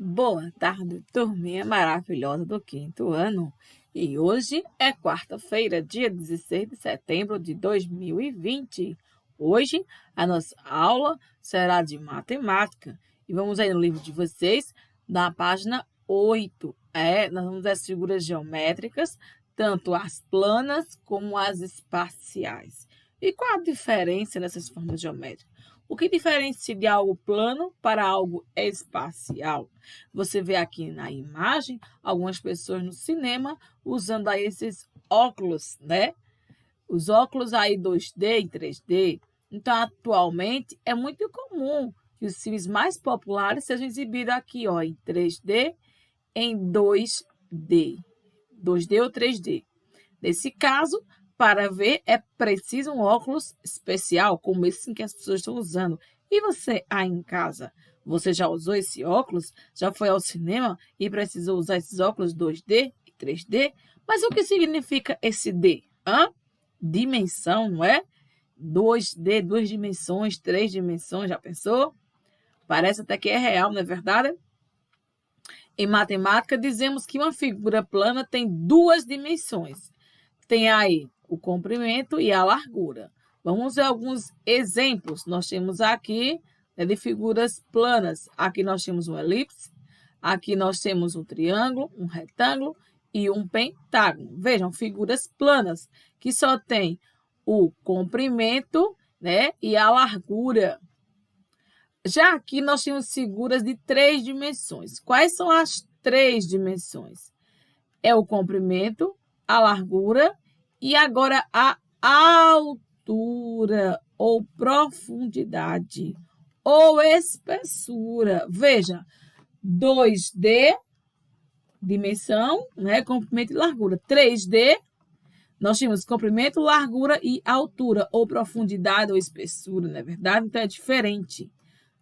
Boa tarde, turminha maravilhosa do quinto ano. E hoje é quarta-feira, dia 16 de setembro de 2020. Hoje a nossa aula será de matemática e vamos aí no livro de vocês, na página 8. Nós vamos ver as figuras geométricas, tanto as planas como as espaciais. E qual a diferença nessas formas geométricas? O que diferencia de algo plano para algo espacial? Você vê aqui na imagem algumas pessoas no cinema usando aí esses óculos, né? Os óculos aí 2D e 3D. Então, atualmente, é muito comum que os filmes mais populares sejam exibidos aqui, ó, em 3D, em 2D. 2D ou 3D. Nesse caso, para ver, é preciso um óculos especial, como esse que as pessoas estão usando. E você aí em casa? Você já usou esse óculos? Já foi ao cinema e precisou usar esses óculos 2D e 3D? Mas o que significa esse D? Dimensão, não é? 2D, duas dimensões, três dimensões, já pensou? Parece até que é real, não é verdade? Em matemática, dizemos que uma figura plana tem duas dimensões. Tem aí o comprimento e a largura. Vamos ver alguns exemplos. Nós temos aqui de figuras planas. Aqui nós temos um elipse, aqui nós temos um triângulo, um retângulo e um pentágono. Vejam, figuras planas que só tem o comprimento, né, e a largura. Já aqui nós temos figuras de três dimensões. Quais são as três dimensões? É o comprimento, a largura e agora a altura ou profundidade ou espessura. Veja, 2D, dimensão, né, comprimento e largura. 3D, nós temos comprimento, largura e altura ou profundidade ou espessura, não é verdade? Então é diferente.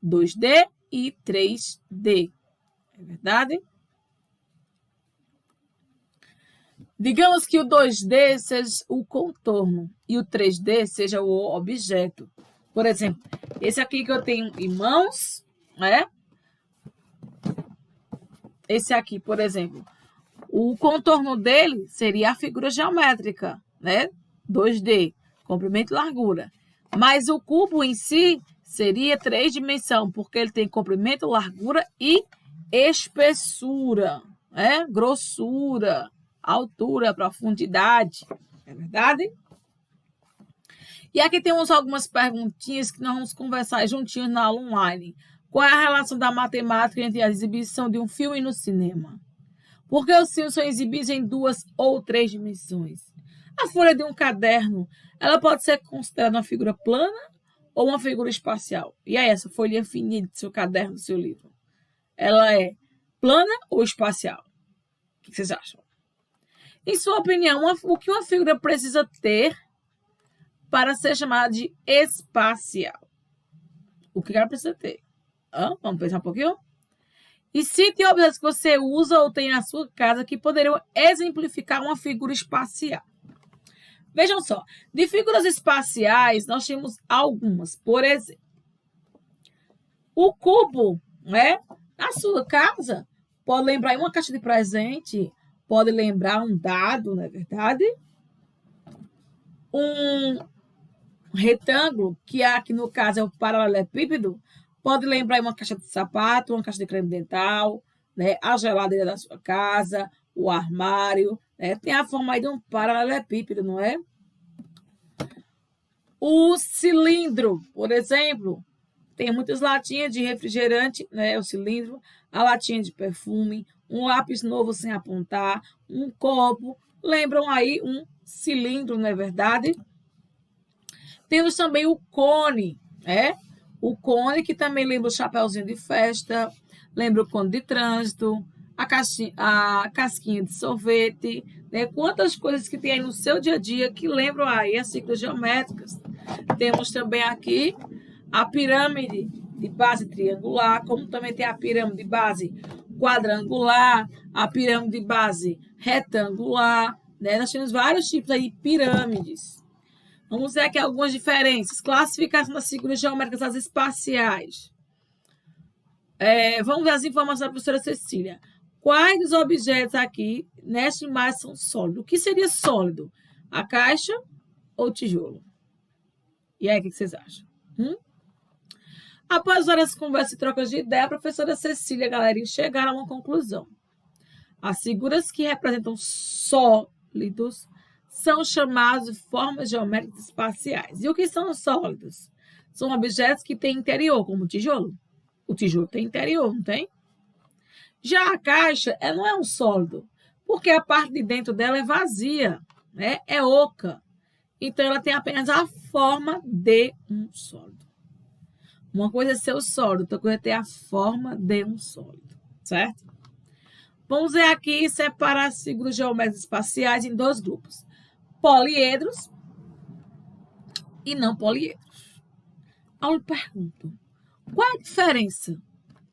2D e 3D, é verdade? Digamos que o 2D seja o contorno e o 3D seja o objeto. Por exemplo, esse aqui que eu tenho em mãos, né? Esse aqui, por exemplo, o contorno dele seria a figura geométrica, né? 2D, comprimento e largura. Mas o cubo em si seria três dimensões, porque ele tem comprimento, largura e espessura, né? Grossura, altura, profundidade. É verdade? E aqui temos algumas perguntinhas que nós vamos conversar juntinhos na aula online. Qual é a relação da matemática entre a exibição de um filme no cinema? Por que os filmes são exibidos em duas ou três dimensões? A folha de um caderno, ela pode ser considerada uma figura plana ou uma figura espacial? E aí, essa folha fininha do seu caderno, do seu livro? Ela é plana ou espacial? O que vocês acham? Em sua opinião, o que uma figura precisa ter para ser chamada de espacial? O que ela precisa ter? Vamos pensar um pouquinho? E cite objetos que você usa ou tem na sua casa que poderiam exemplificar uma figura espacial. Vejam só, de figuras espaciais nós temos algumas. Por exemplo, o cubo, né? Na sua casa, pode lembrar uma caixa de presente, pode lembrar um dado, não é verdade? Um retângulo, que aqui no caso é o paralelepípedo, pode lembrar uma caixa de sapato, uma caixa de creme dental, né? A geladeira da sua casa, o armário, né? Tem a forma aí de um paralelepípedo, não é? O cilindro, por exemplo, tem muitas latinhas de refrigerante, né? O cilindro, a latinha de perfume, um lápis novo sem apontar, um copo, lembram aí um cilindro, não é verdade? Temos também o cone, né? O cone que também lembra o chapéuzinho de festa, lembra o cone de trânsito, a casquinha de sorvete, né? Quantas coisas que tem aí no seu dia a dia que lembram aí as figuras geométricas. Temos também aqui a pirâmide de base triangular, como também tem a pirâmide de base quadrangular, a pirâmide de base retangular, né? Nós temos vários tipos aí de pirâmides. Vamos ver aqui algumas diferenças. Classificação das figuras geométricas das espaciais. Vamos ver as informações da professora Cecília. Quais dos objetos aqui nesta imagem são sólidos? O que seria sólido? A caixa ou o tijolo? E aí, o que vocês acham? Após várias conversas e trocas de ideia, a professora Cecília e a galerinha chegaram a uma conclusão. As figuras que representam sólidos são chamadas de formas geométricas espaciais. E o que são sólidos? São objetos que têm interior, como o tijolo. O tijolo tem interior, não tem? Já a caixa, ela não é um sólido, porque a parte de dentro dela é vazia, né? É oca. Então, ela tem apenas a forma de um sólido. Uma coisa é ser o sólido, outra coisa é ter a forma de um sólido, certo? Vamos ver aqui e separar as figuras geométricas espaciais em dois grupos. Poliedros e não poliedros. Eu lhe pergunto, qual é a diferença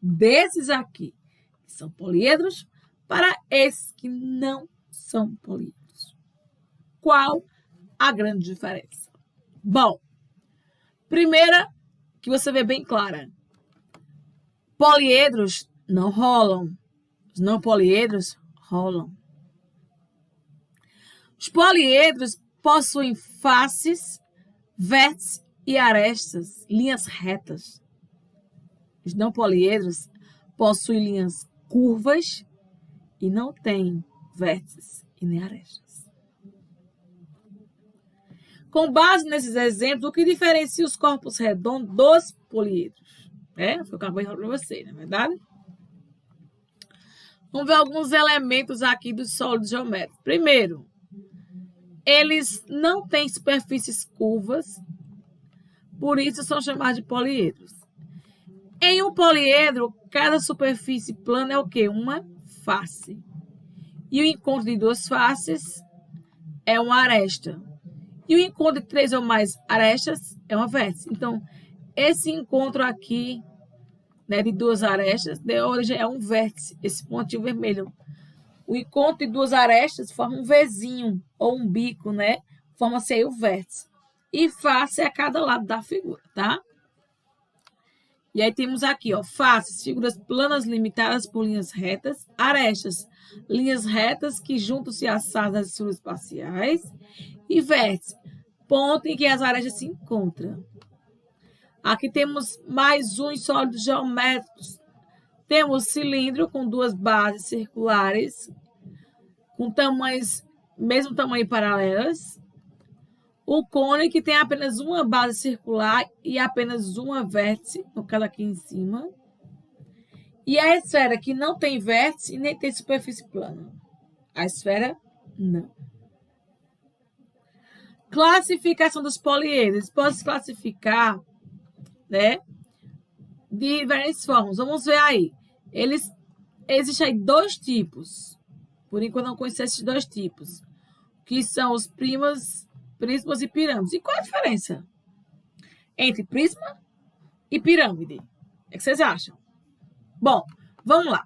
desses aqui, que são poliedros, para esses que não são poliedros? Qual a grande diferença? Bom, primeira, que você vê bem clara. Poliedros não rolam. Os não poliedros rolam. Os poliedros possuem faces, vértices e arestas, linhas retas. Os não poliedros possuem linhas curvas e não têm vértices e nem arestas. Com base nesses exemplos, o que diferencia os corpos redondos dos poliedros? Foi o que eu acabei de falar para você, não é verdade? Vamos ver alguns elementos aqui dos sólidos geométricos. Primeiro, eles não têm superfícies curvas, por isso são chamados de poliedros. Em um poliedro, cada superfície plana é o quê? Uma face. E o encontro de duas faces é uma aresta. E o encontro de três ou mais arestas é uma vértice. Então, esse encontro aqui, né, de duas arestas, de origem é um vértice, esse pontinho vermelho. O encontro de duas arestas forma um Vzinho, ou um bico, né? Forma-se aí o vértice. E face é a cada lado da figura, tá? E aí temos aqui, ó, faces, figuras planas limitadas por linhas retas, arestas, linhas retas que juntam-se às das estruturas espaciais, e vértice, ponto em que as arestas se encontram. Aqui temos mais uns sólidos geométricos. Temos cilindro com duas bases circulares, com mesmo tamanho paralelas. O cone, que tem apenas uma base circular e apenas uma vértice, no caso aqui em cima. E a esfera, que não tem vértice e nem tem superfície plana. A esfera, não. Classificação dos poliedros. Pode se classificar, né, de diversas formas. Vamos ver aí. Existem aí dois tipos. Por enquanto, não conheço esses dois tipos. Que são os prismas e pirâmides. E qual a diferença entre prisma e pirâmide? O que vocês acham? Bom, vamos lá.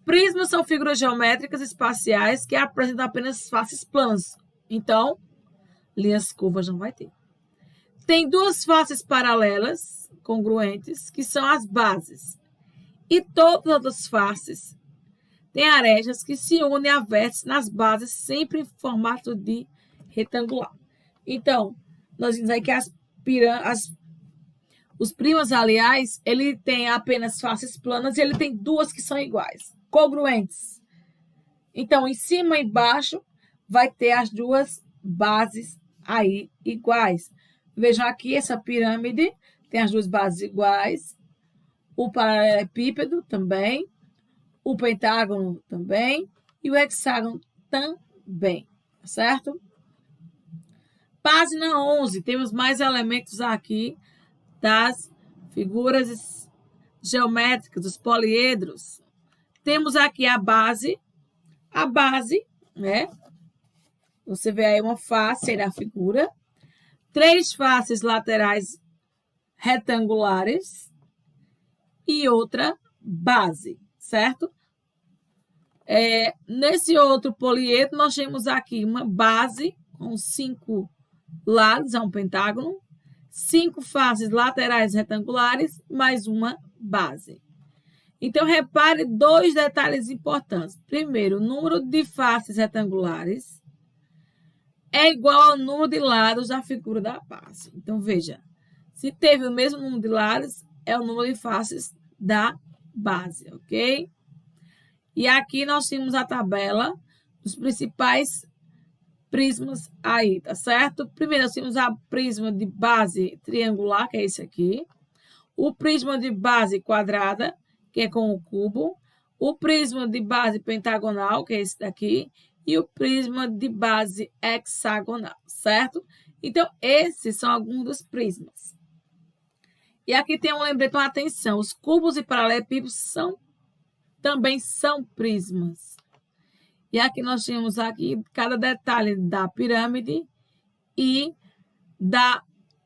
Prismas são figuras geométricas espaciais que apresentam apenas faces planas. Então, linhas curvas não vai ter. Tem duas faces paralelas, congruentes, que são as bases. E todas as outras faces têm arestas que se unem a vértices nas bases, sempre em formato de retangular. Então, nós vimos aí que os primas, aliás, ele tem apenas faces planas e ele tem duas que são iguais, congruentes. Então, em cima e embaixo, vai ter as duas bases aí iguais. Vejam aqui, essa pirâmide tem as duas bases iguais, o paralelepípedo também, o pentágono também e o hexágono também, certo? Página 11, temos mais elementos aqui das figuras geométricas, dos poliedros. Temos aqui a base, né? Você vê aí uma face da figura, três faces laterais retangulares e outra base, certo? Nesse outro poliedro, nós temos aqui uma base com 5 lados, é um pentágono, 5 faces laterais retangulares, mais uma base. Então, repare dois detalhes importantes. Primeiro, o número de faces retangulares é igual ao número de lados da figura da base. Então, veja, se teve o mesmo número de lados, é o número de faces da base, ok? E aqui nós temos a tabela dos principais prismas aí, tá certo? Primeiro, nós temos a prisma de base triangular, que é esse aqui. O prisma de base quadrada, que é com o cubo. O prisma de base pentagonal, que é esse daqui. E o prisma de base hexagonal, certo? Então, esses são alguns dos prismas. E aqui tem um lembrete, uma atenção. Os cubos e paralelepípedos também são prismas. E aqui nós temos aqui cada detalhe da pirâmide e da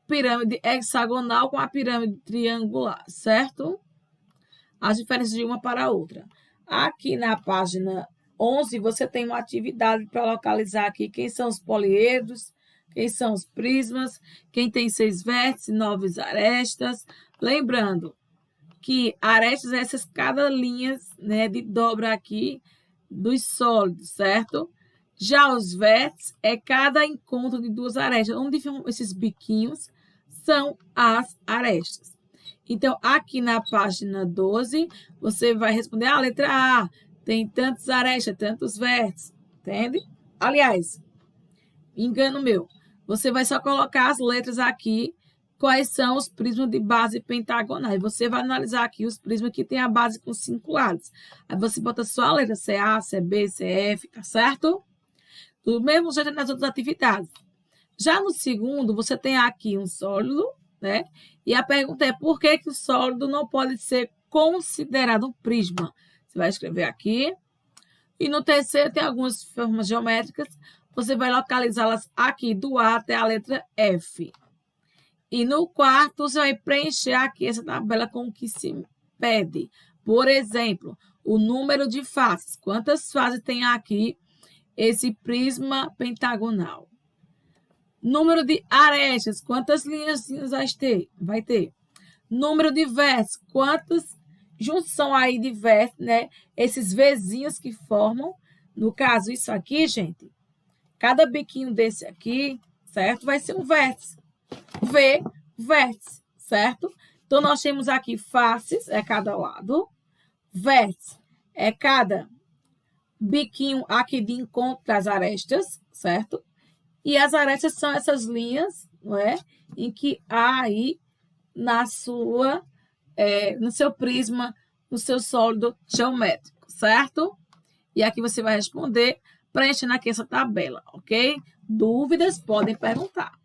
pirâmide hexagonal com a pirâmide triangular, certo? As diferenças de uma para a outra. Aqui na página 11, você tem uma atividade para localizar aqui quem são os poliedros, quem são os prismas, quem tem 6 vértices, 9 arestas. Lembrando que arestas é essas cada linhas, né, de dobra aqui dos sólidos, certo? Já os vértices é cada encontro de duas arestas. Onde ficam esses biquinhos são as arestas. Então, aqui na página 12, você vai responder a letra A. Tem tantas arestas, tantos vértices, entende? Aliás, engano meu. Você vai só colocar as letras aqui, quais são os prismas de base pentagonal. E você vai analisar aqui os prismas que tem a base com 5 lados. Aí você bota só a letra CA, CB, CF, tá certo? Do mesmo jeito nas outras atividades. Já no segundo, você tem aqui um sólido, né? E a pergunta é por que o sólido não pode ser considerado um prisma? Você vai escrever aqui. E no terceiro tem algumas formas geométricas. Você vai localizá-las aqui do A até a letra F. E no quarto, você vai preencher aqui essa tabela com o que se pede. Por exemplo, o número de faces. Quantas faces tem aqui esse prisma pentagonal? Número de arestas. Quantas linhas vai ter? Número de vértices. Quantas junção aí de vértices, né? Esses Vzinhos que formam. No caso, isso aqui, gente. Cada biquinho desse aqui, certo? Vai ser um vértice. V, vértice, certo? Então, nós temos aqui faces, é cada lado. Vértice é cada biquinho aqui de encontro das arestas, certo? E as arestas são essas linhas, não é? Em que há aí no seu prisma, no seu sólido geométrico, certo? E aqui você vai responder preenchendo aqui essa tabela, ok? Dúvidas podem perguntar.